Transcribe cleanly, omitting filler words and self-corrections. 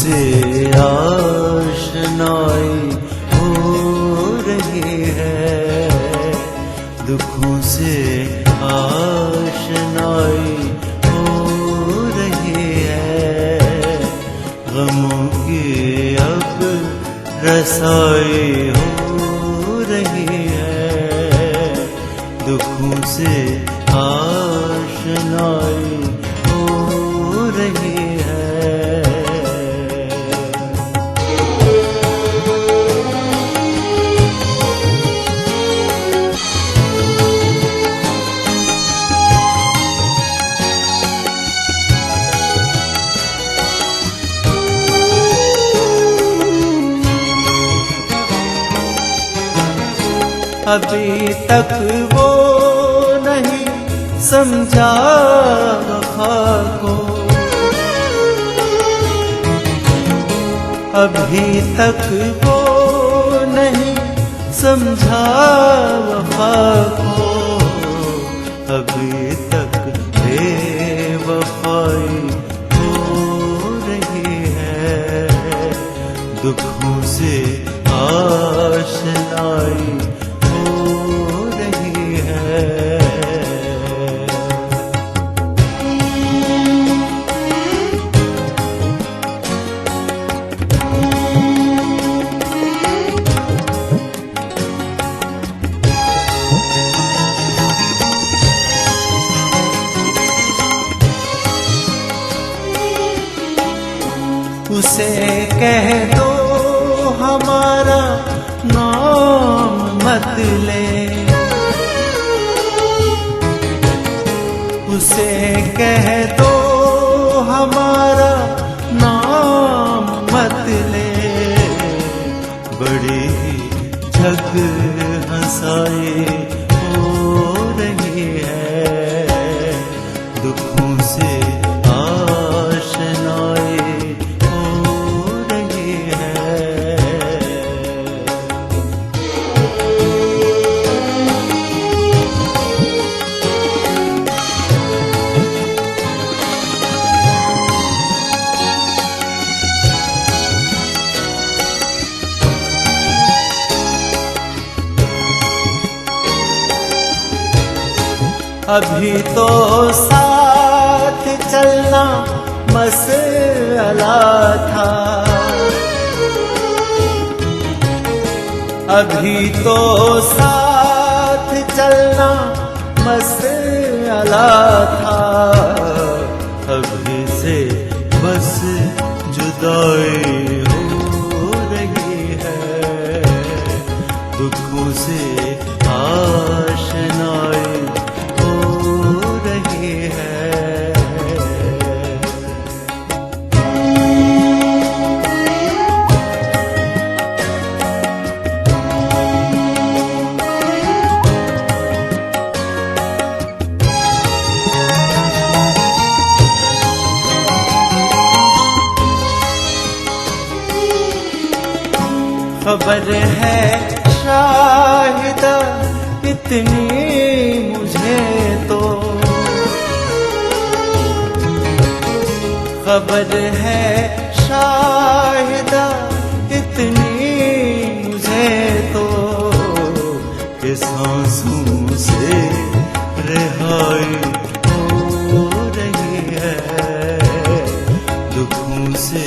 से आशनाई हो रही है, दुखों से आशनाई हो रही है, गमों की अब रसाई हो रही है, दुखों से आशनाई हो रही है। अभी तक वो नहीं समझा वफा को, अभी तक वो नहीं समझा वफा को, अभी तक बेवफाई हो रही है, दुखों से आशनाई हो रही है। उसे कह दो हमारा नाम मत ले, उसे कह दो हमारा नाम मत ले, बड़ी जग हंसाई हो रही है, दुखों से आशनाई हो रही है। अभी तो साथ चलना मसला था, अभी तो साथ चलना मसला था, अभी से बस जुदाई हो रही है, दुखों से आशनाई हो रही है। खबर है शाहिदा इतनी मुझे तो, खबर है शाहिदा इतनी मुझे तो, कि सांसों से रिहाई हो रही है, दुखों से